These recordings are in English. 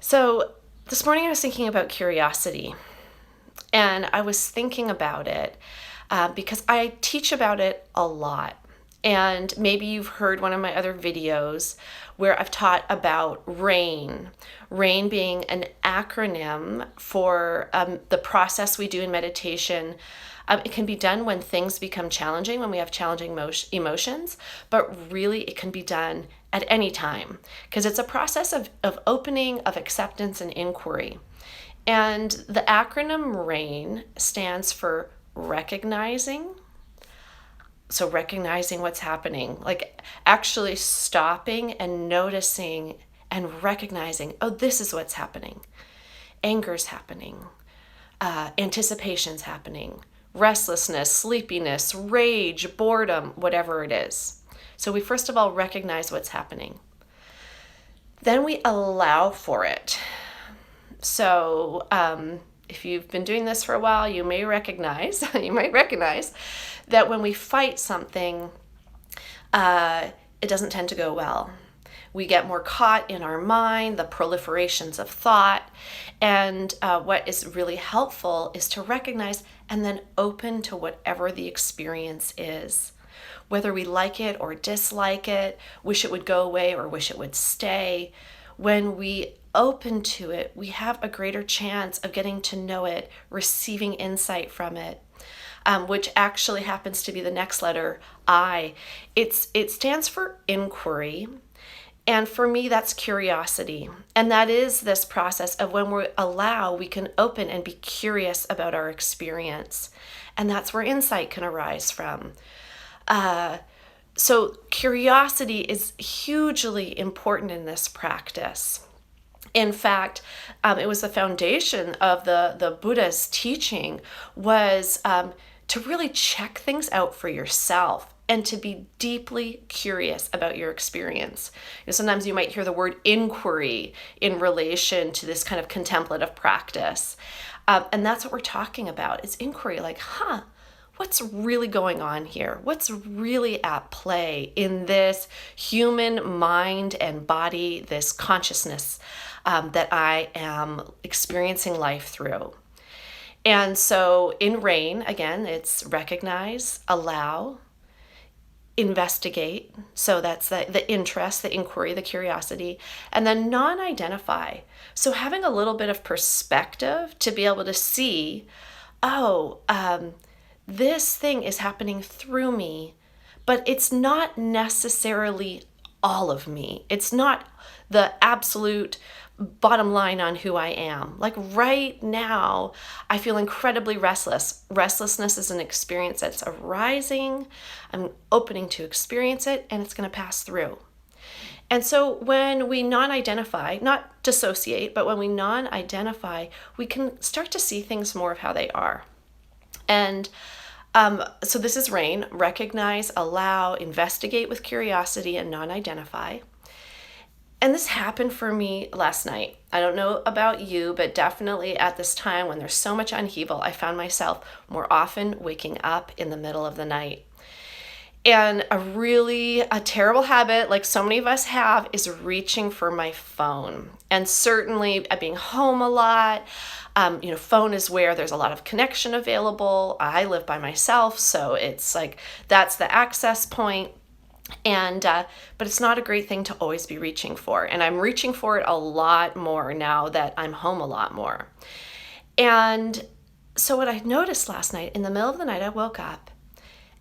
So this morning I was thinking about curiosity, and I was thinking about it because I teach about it a lot. And maybe you've heard one of my other videos where I've taught about RAIN. RAIN being an acronym for the process we do in meditation. It can be done when things become challenging, when we have challenging emotions, but really it can be done at any time because it's a process of opening, of acceptance and inquiry. And the acronym RAIN stands for recognizing. So recognizing what's happening, like actually stopping and noticing and recognizing, oh, this is what's happening. Anger's happening. Anticipation's happening. Restlessness, sleepiness, rage, boredom, whatever it is. So we first of all recognize what's happening. Then we allow for it. So if you've been doing this for a while, you might recognize that when we fight something, it doesn't tend to go well. We get more caught in our mind, the proliferations of thought. And what is really helpful is to recognize and then open to whatever the experience is. Whether we like it or dislike it, wish it would go away or wish it would stay. When we open to it, we have a greater chance of getting to know it, receiving insight from it. Which actually happens to be the next letter, I. It stands for inquiry. And for me, that's curiosity. And that is this process of when we allow, we can open and be curious about our experience. And that's where insight can arise from. So curiosity is hugely important in this practice. In fact, it was the foundation of the Buddha's teaching was to really check things out for yourself and to be deeply curious about your experience. Sometimes you might hear the word inquiry in relation to this kind of contemplative practice. And that's what we're talking about. It's inquiry, like, what's really going on here? What's really at play in this human mind and body, this consciousness that I am experiencing life through? And so in RAIN, again, it's recognize, allow, investigate. So that's the interest, the inquiry, the curiosity, and then non-identify. So having a little bit of perspective to be able to see, this thing is happening through me, but it's not necessarily all of me. It's not the absolute bottom line on who I am. Like right now, I feel incredibly restless. Restlessness is an experience that's arising. I'm opening to experience it, and it's going to pass through. And so when we non-identify, not dissociate, but when we non-identify, we can start to see things more of how they are. And so this is RAIN, recognize, allow, investigate with curiosity, and non-identify. And this happened for me last night. I don't know about you, but definitely at this time when there's so much upheaval, I found myself more often waking up in the middle of the night. And a terrible habit, like so many of us have, is reaching for my phone. And certainly being home a lot, phone is where there's a lot of connection available. I live by myself, so it's like that's the access point. And but it's not a great thing to always be reaching for. And I'm reaching for it a lot more now that I'm home a lot more. And so what I noticed last night, in the middle of the night, I woke up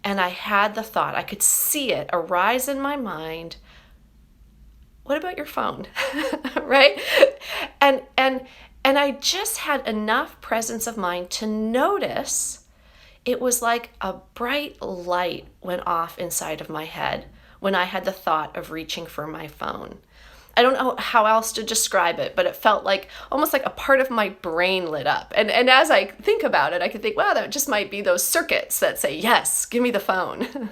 and I had the thought, I could see it arise in my mind. What about your phone? Right? And I just had enough presence of mind to notice it was like a bright light went off inside of my head when I had the thought of reaching for my phone. I don't know how else to describe it, but it felt like almost like a part of my brain lit up. And as I think about it, I could think, wow, that just might be those circuits that say, yes, give me the phone.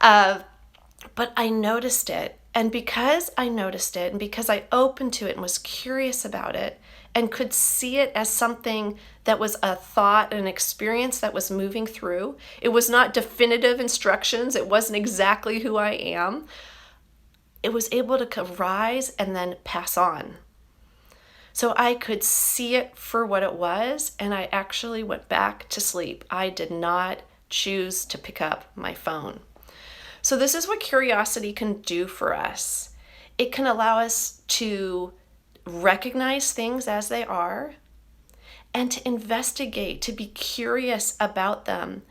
But I noticed it. And because I noticed it and because I opened to it and was curious about it and could see it as something that was a thought, an experience that was moving through, it was not definitive instructions. It wasn't exactly who I am. It was able to rise and then pass on. So I could see it for what it was, and I actually went back to sleep. I did not choose to pick up my phone. So this is what curiosity can do for us. It can allow us to recognize things as they are and to investigate, to be curious about them,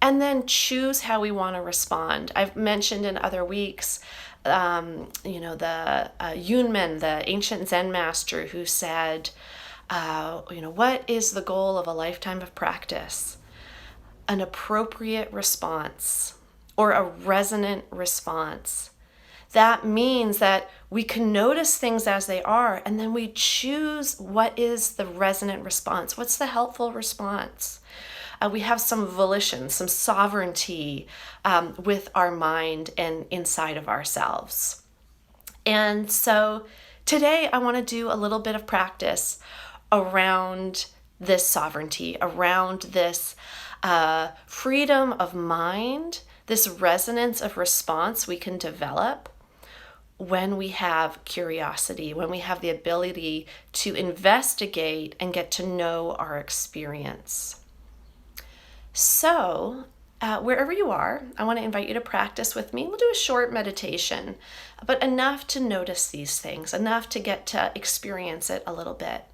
and then choose how we want to respond. I've mentioned in other weeks, the Yunmen, the ancient Zen master, who said, what is the goal of a lifetime of practice? An appropriate response or a resonant response. That means that we can notice things as they are, and then we choose what is the resonant response. What's the helpful response? We have some volition, some sovereignty with our mind and inside of ourselves. And so today I want to do a little bit of practice around this sovereignty, around this freedom of mind, this resonance of response we can develop when we have curiosity, when we have the ability to investigate and get to know our experience. So, wherever you are, I want to invite you to practice with me. We'll do a short meditation, but enough to notice these things, enough to get to experience it a little bit.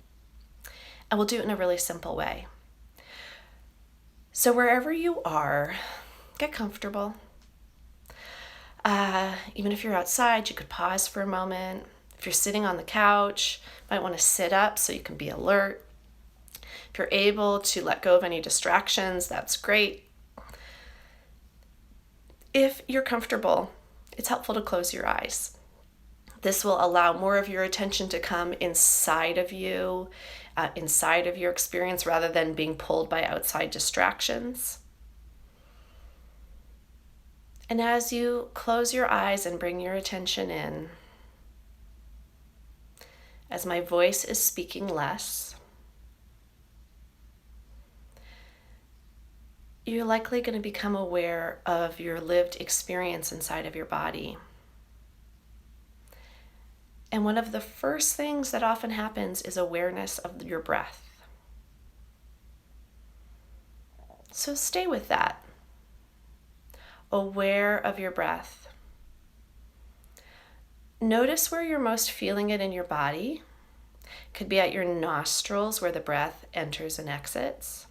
And we'll do it in a really simple way. So wherever you are, get comfortable. Even if you're outside, you could pause for a moment. If you're sitting on the couch, you might want to sit up so you can be alert. If you're able to let go of any distractions, that's great. If you're comfortable, it's helpful to close your eyes. This will allow more of your attention to come inside of you, inside of your experience, rather than being pulled by outside distractions. And as you close your eyes and bring your attention in, as my voice is speaking less, you're likely going to become aware of your lived experience inside of your body. And one of the first things that often happens is awareness of your breath. So stay with that. Aware of your breath. Notice where you're most feeling it in your body. It could be at your nostrils where the breath enters and exits.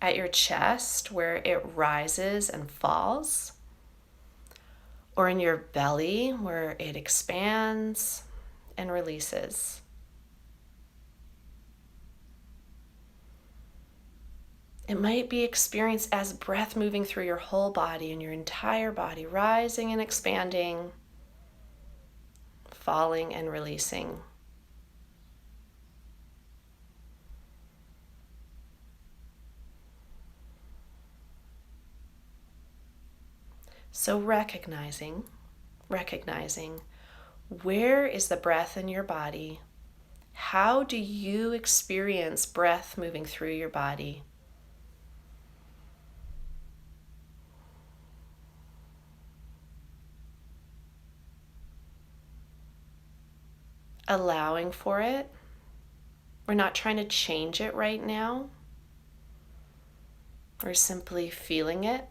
At your chest where it rises and falls. Or in your belly where it expands and releases. It might be experienced as breath moving through your whole body and your entire body, rising and expanding, falling and releasing. So recognizing where is the breath in your body? How do you experience breath moving through your body? Allowing for it. We're not trying to change it right now. We're simply feeling it.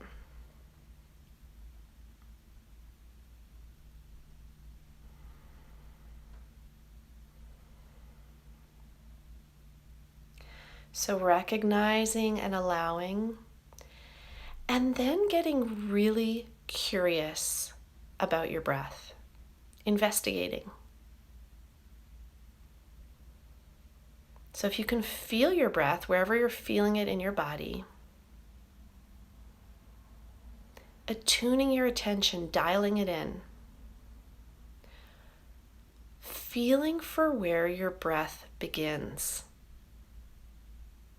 So recognizing and allowing, and then getting really curious about your breath, investigating. So if you can feel your breath wherever you're feeling it in your body, attuning your attention, dialing it in, feeling for where your breath begins.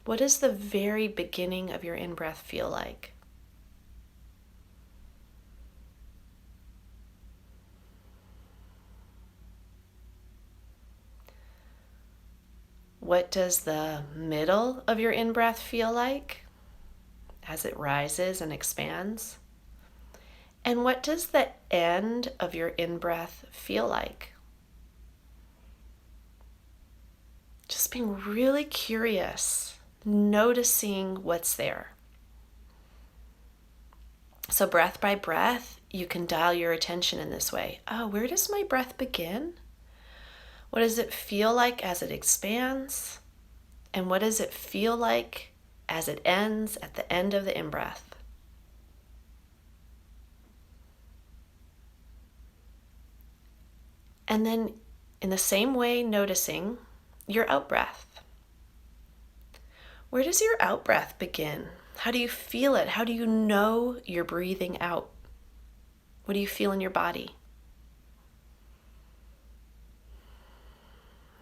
What does the very beginning of your in-breath feel like? What does the middle of your in-breath feel like as it rises and expands? And what does the end of your in-breath feel like? being really curious, noticing what's there. So breath by breath, you can dial your attention in this way. Oh, where does my breath begin? What does it feel like as it expands? And what does it feel like as it ends at the end of the in-breath? And then in the same way, noticing your out-breath. Where does your out-breath begin? How do you feel it? How do you know you're breathing out? What do you feel in your body?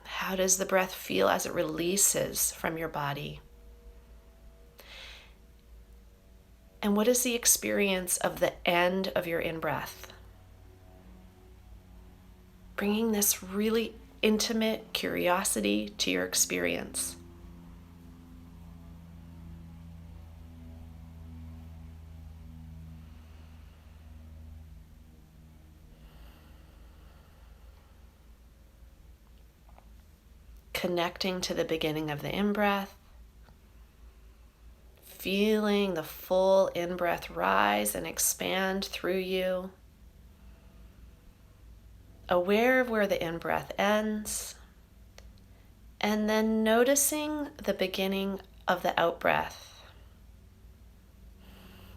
How does the breath feel as it releases from your body? And what is the experience of the end of your in-breath? Bringing this really intimate curiosity to your experience. Connecting to the beginning of the in-breath, feeling the full in-breath rise and expand through you, aware of where the in-breath ends, and then noticing the beginning of the out-breath,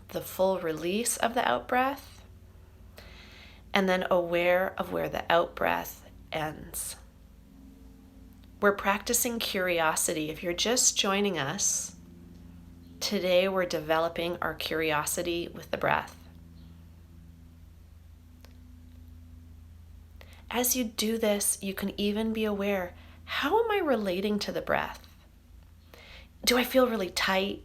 the full release of the out-breath, and then aware of where the out-breath ends. We're practicing curiosity. If you're just joining us, today we're developing our curiosity with the breath. As you do this, you can even be aware, how am I relating to the breath? Do I feel really tight?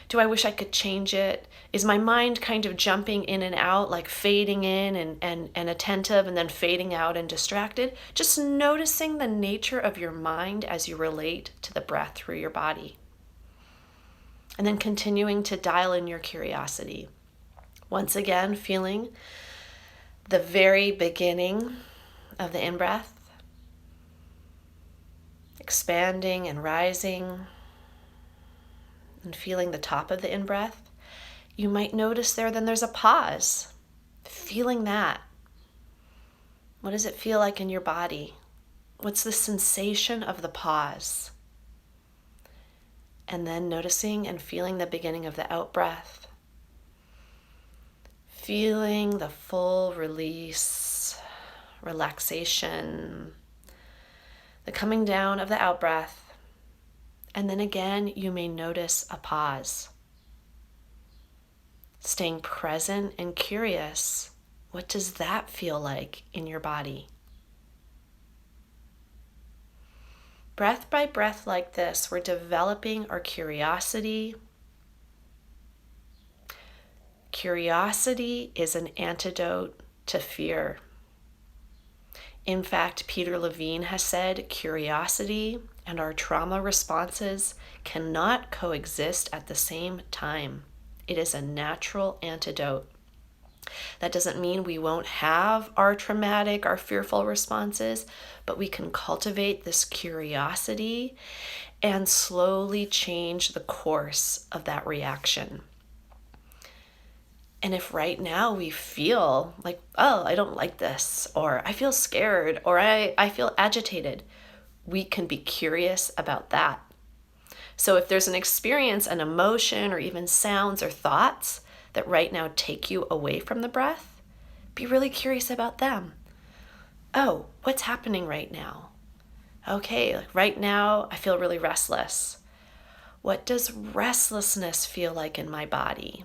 Do I wish I could change it? Is my mind kind of jumping in and out, like fading in and attentive and then fading out and distracted? Just noticing the nature of your mind as you relate to the breath through your body. And then continuing to dial in your curiosity. Once again, feeling the very beginning of the in-breath, expanding and rising, and feeling the top of the in-breath. You might notice there's a pause. Feeling that. What does it feel like in your body? What's the sensation of the pause? And then noticing and feeling the beginning of the out-breath. Feeling the full release, relaxation, the coming down of the out-breath. And then again, you may notice a pause. Staying present and curious. What does that feel like in your body? Breath by breath like this, we're developing our curiosity. Curiosity is an antidote to fear. In fact, Peter Levine has said curiosity and our trauma responses cannot coexist at the same time. It is a natural antidote. That doesn't mean we won't have our traumatic, our fearful responses, but we can cultivate this curiosity and slowly change the course of that reaction. And if right now we feel like, oh, I don't like this, or I feel scared, or I feel agitated, we can be curious about that. So if there's an experience, an emotion, or even sounds or thoughts that right now take you away from the breath, be really curious about them. Oh, what's happening right now? Okay, like right now I feel really restless. What does restlessness feel like in my body?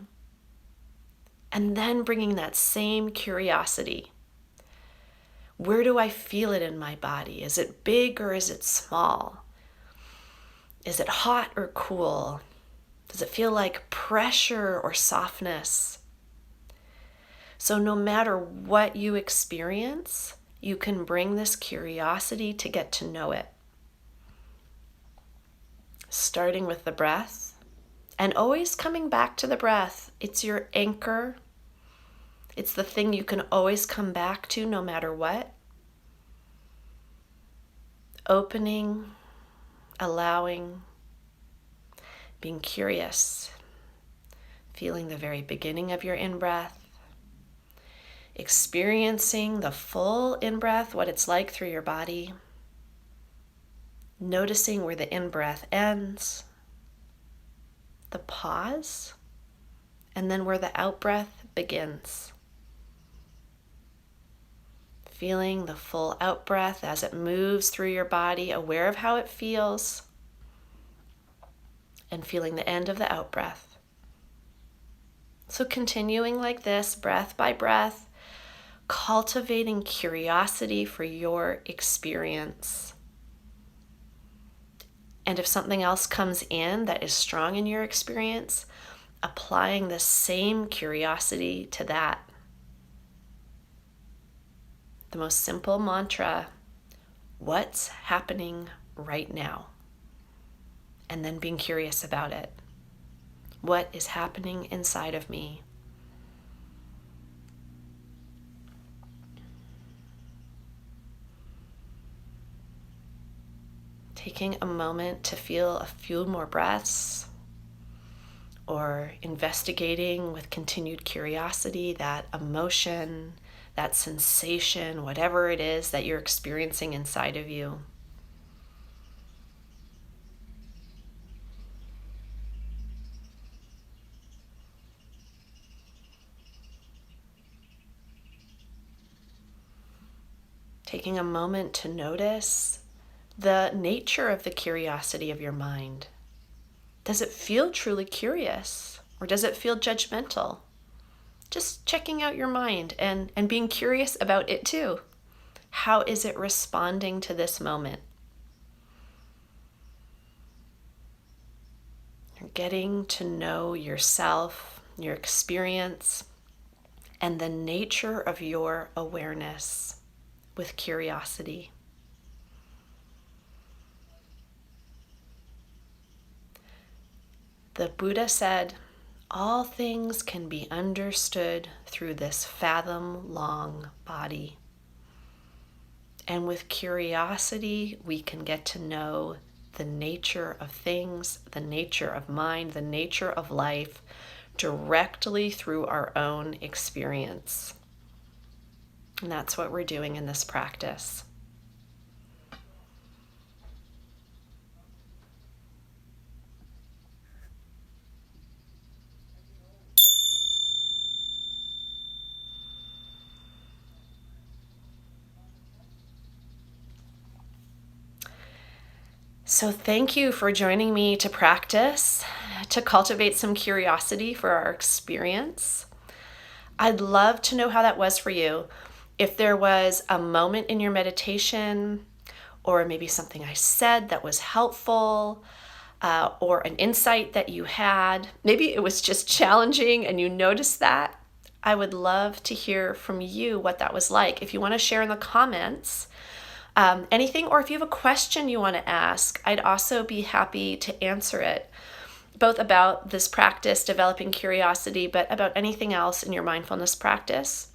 And then bringing that same curiosity. Where do I feel it in my body? Is it big or is it small? Is it hot or cool? Does it feel like pressure or softness? So no matter what you experience, you can bring this curiosity to get to know it. Starting with the breath and always coming back to the breath. It's your anchor. It's the thing you can always come back to no matter what. Opening allowing, being curious, feeling the very beginning of your in-breath, experiencing the full in-breath, what it's like through your body, noticing where the in-breath ends, the pause, and then where the out-breath begins. Feeling the full out-breath as it moves through your body, aware of how it feels, and feeling the end of the out-breath. So continuing like this, breath by breath, cultivating curiosity for your experience. And if something else comes in that is strong in your experience, applying the same curiosity to that. The most simple mantra, what's happening right now? And then being curious about it. What is happening inside of me? Taking a moment to feel a few more breaths, or investigating with continued curiosity that emotion, that sensation, whatever it is that you're experiencing inside of you. Taking a moment to notice the nature of the curiosity of your mind. Does it feel truly curious, or does it feel judgmental? Just checking out your mind and being curious about it too. How is it responding to this moment? You're getting to know yourself, your experience, and the nature of your awareness with curiosity. The Buddha said, all things can be understood through this fathom-long body. And with curiosity, we can get to know the nature of things, the nature of mind, the nature of life, directly through our own experience. And that's what we're doing in this practice. So thank you for joining me to practice, to cultivate some curiosity for our experience. I'd love to know how that was for you. If there was a moment in your meditation, or maybe something I said that was helpful, or an insight that you had, maybe it was just challenging and you noticed that, I would love to hear from you what that was like. If you want to share in the comments, anything, or if you have a question you want to ask, I'd also be happy to answer it, both about this practice, developing curiosity, but about anything else in your mindfulness practice.